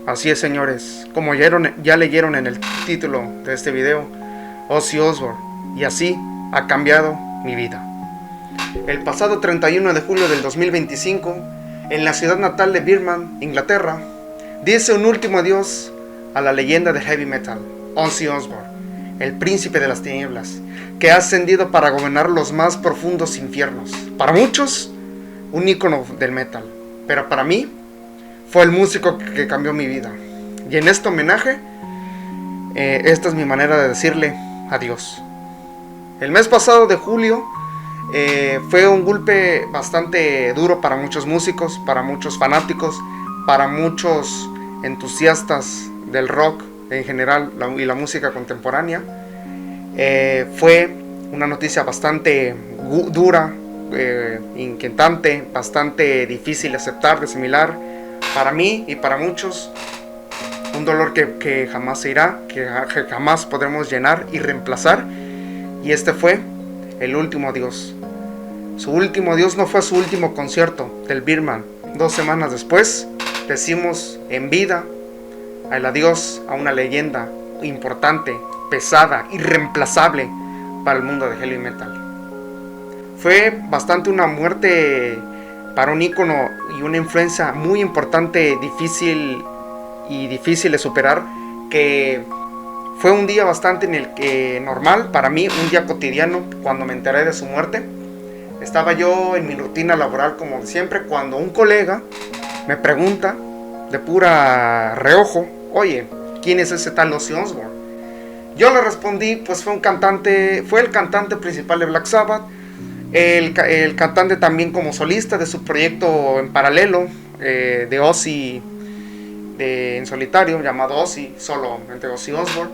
Así es, señores, como ya leyeron en el título de este video, Ozzy Osbourne, y así ha cambiado mi vida. El pasado 31 de julio del 2025, en la ciudad natal de Birmingham, Inglaterra, dice un último adiós a la leyenda de heavy metal, Ozzy Osbourne, el príncipe de las tinieblas, que ha ascendido para gobernar los más profundos infiernos. Para muchos, un ícono del metal, pero para mí, fue el músico que cambió mi vida. Y en este homenaje, esta es mi manera de decirle adiós. El mes pasado de julio fue un golpe bastante duro para muchos músicos, para muchos fanáticos, para muchos entusiastas del rock en general y la música contemporánea. Fue una noticia bastante dura, inquietante, bastante difícil de aceptar, de asimilar. Para mí y para muchos, un dolor que jamás se irá, que jamás podremos llenar y reemplazar. Y este fue el último adiós. Su último adiós no fue su último concierto del Birmingham. 2 semanas después, decimos en vida el adiós a una leyenda importante, pesada, irreemplazable para el mundo de heavy metal. Fue bastante una muerte para un ícono y una influencia muy importante, difícil de superar, que fue un día bastante en el que normal para mí, un día cotidiano. Cuando me enteré de su muerte, estaba yo en mi rutina laboral como siempre, cuando un colega me pregunta de pura reojo: oye, ¿quién es ese tal Ozzy Osbourne? Yo le respondí, pues fue el cantante principal de Black Sabbath, el cantante también como solista de su proyecto en paralelo, de Ozzy en solitario, llamado Ozzy, solamente Ozzy Osbourne.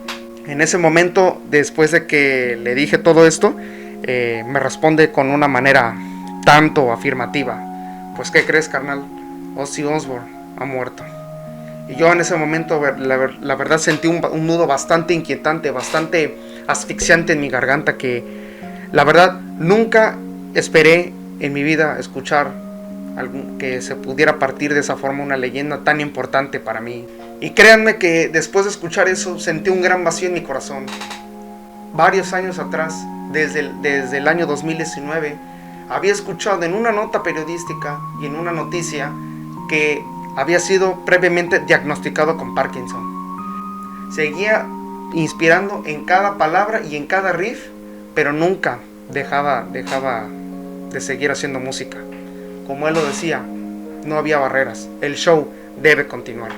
En ese momento, después de que le dije todo esto, me responde con una manera tanto afirmativa: pues ¿qué crees, carnal? Ozzy Osbourne ha muerto. Y yo en ese momento la verdad sentí un nudo bastante inquietante, bastante asfixiante en mi garganta, que la verdad nunca esperé en mi vida escuchar que se pudiera partir de esa forma una leyenda tan importante para mí. Y créanme que después de escuchar eso sentí un gran vacío en mi corazón. Varios años atrás, desde el año 2019, había escuchado en una nota periodística y en una noticia que había sido previamente diagnosticado con Parkinson. Seguía inspirando en cada palabra y en cada riff, pero nunca dejaba de seguir haciendo música. Como él lo decía, no había barreras, el show debe continuar.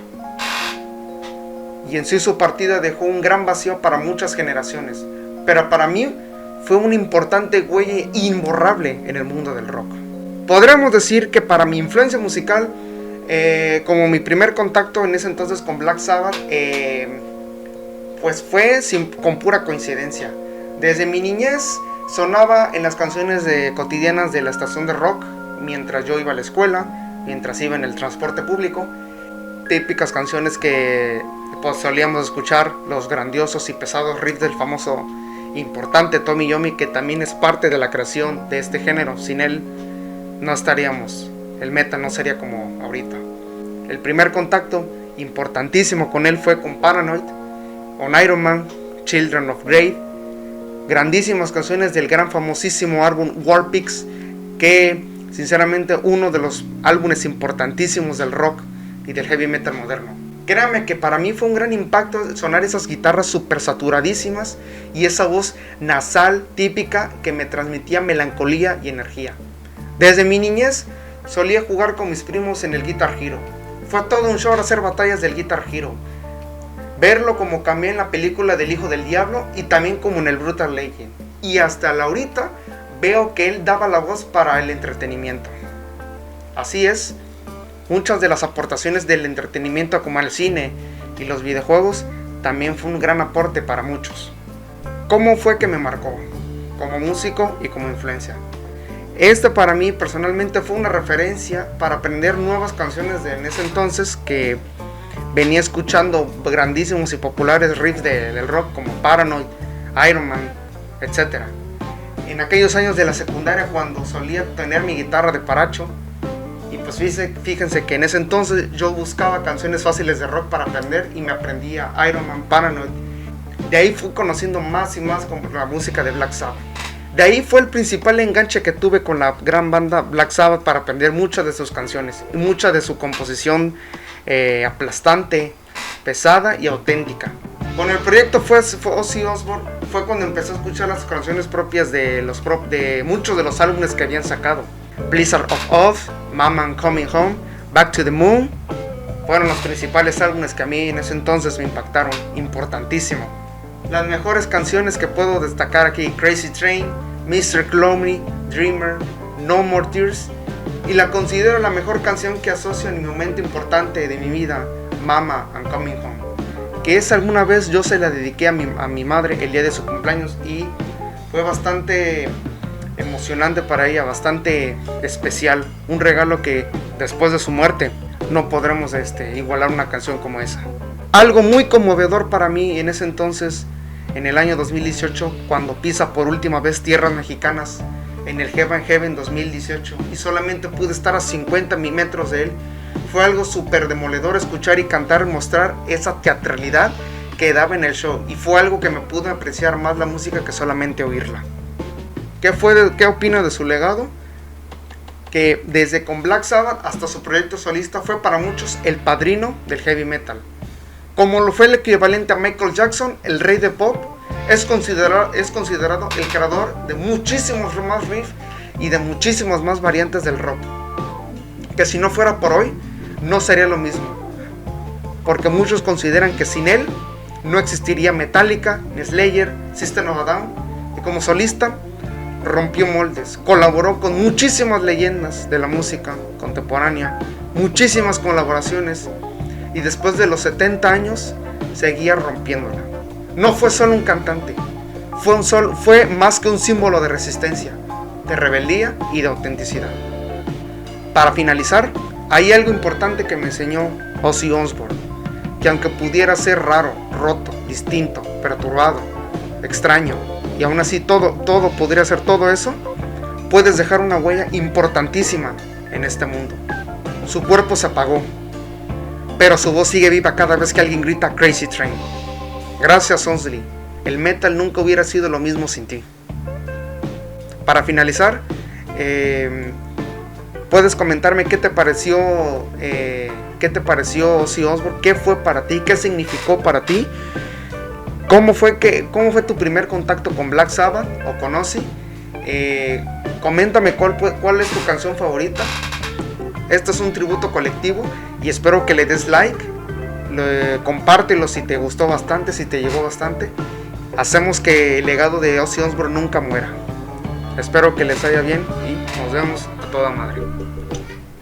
Y en sí su partida dejó un gran vacío para muchas generaciones, pero para mí fue una importante huella imborrable en el mundo del rock. Podríamos decir que para mi influencia musical, como mi primer contacto en ese entonces con Black Sabbath, pues fue con pura coincidencia. Desde mi niñez sonaba en las canciones cotidianas de la estación de rock, mientras yo iba a la escuela, mientras iba en el transporte público, típicas canciones que pues solíamos escuchar, los grandiosos y pesados riffs del famoso importante Tommy Iommi, que también es parte de la creación de este género. Sin él no estaríamos, el metal no sería como ahorita. El primer contacto importantísimo con él fue con Paranoid, On Iron Man, Children of Grave, grandísimas canciones del gran famosísimo álbum War Pigs, que sinceramente uno de los álbumes importantísimos del rock y del heavy metal moderno. Créanme que para mí fue un gran impacto sonar esas guitarras super saturadísimas y esa voz nasal típica que me transmitía melancolía y energía. Desde mi niñez solía jugar con mis primos en el Guitar Hero. Fue todo un show hacer batallas del Guitar Hero, verlo como cambié en la película del Hijo del Diablo y también como en el Brutal Legend. Y hasta la ahorita veo que él daba la voz para el entretenimiento. Así es, muchas de las aportaciones del entretenimiento como el cine y los videojuegos también fue un gran aporte para muchos. ¿Cómo fue que me marcó? Como músico y como influencia. Para mí personalmente fue una referencia para aprender nuevas canciones en ese entonces, que venía escuchando grandísimos y populares riffs del rock como Paranoid, Iron Man, etc. En aquellos años de la secundaria, cuando solía tener mi guitarra de paracho, Y pues fíjense que en ese entonces yo buscaba canciones fáciles de rock para aprender y me aprendía Iron Man, Paranoid. De ahí fui conociendo más y más con la música de Black Sabbath. De ahí fue el principal enganche que tuve con la gran banda Black Sabbath para aprender muchas de sus canciones y mucha de su composición aplastante, pesada y auténtica. Con el proyecto fue Ozzy Osbourne, fue cuando empecé a escuchar las canciones propias de muchos de los álbumes que habían sacado. Blizzard of Oz, Mama I'm Coming Home, Back to the Moon, fueron los principales álbumes que a mí en ese entonces me impactaron, importantísimo. Las mejores canciones que puedo destacar aquí: Crazy Train, Mr. Cloney, Dreamer, No More Tears, y la considero la mejor canción que asocio en mi momento importante de mi vida, Mama I'm Coming Home, que es alguna vez yo se la dediqué a mi madre el día de su cumpleaños y fue bastante emocionante para ella, bastante especial, un regalo que después de su muerte no podremos igualar una canción como esa. Algo muy conmovedor para mí en ese entonces, en el año 2018, cuando pisa por última vez tierras mexicanas en el Heaven 2018 y solamente pude estar a 50 metros de él, fue algo súper demoledor escuchar y cantar y mostrar esa teatralidad que daba en el show, y fue algo que me pudo apreciar más la música que solamente oírla. ¿Qué opino de su legado? Que desde con Black Sabbath hasta su proyecto solista fue para muchos el padrino del heavy metal. Como lo fue el equivalente a Michael Jackson, el rey de pop, es considerado el creador de muchísimos más riffs y de muchísimas más variantes del rock, que si no fuera por hoy, no sería lo mismo, porque muchos consideran que sin él no existiría Metallica, ni Slayer, System of a Down, y como solista rompió moldes, colaboró con muchísimas leyendas de la música contemporánea, muchísimas colaboraciones, y después de los 70 años seguía rompiéndola. No fue solo un cantante, fue más que un símbolo de resistencia, de rebeldía y de autenticidad. Para finalizar, hay algo importante que me enseñó Ozzy Osbourne, que aunque pudiera ser raro, roto, distinto, perturbado, extraño, y aún así todo podría ser todo eso, puedes dejar una huella importantísima en este mundo. Su cuerpo se apagó, pero su voz sigue viva cada vez que alguien grita Crazy Train. Gracias, Ozzy. El metal nunca hubiera sido lo mismo sin ti. Para finalizar, puedes comentarme qué te pareció Ozzy Osbourne, qué fue para ti, qué significó para ti, cómo fue tu primer contacto con Black Sabbath o con Ozzy. Coméntame cuál es tu canción favorita. Esto es un tributo colectivo y espero que le des like, compártelo si te gustó bastante, si te llegó bastante. Hacemos que el legado de Ozzy Osbourne nunca muera. Espero que les vaya bien y nos vemos a toda madre.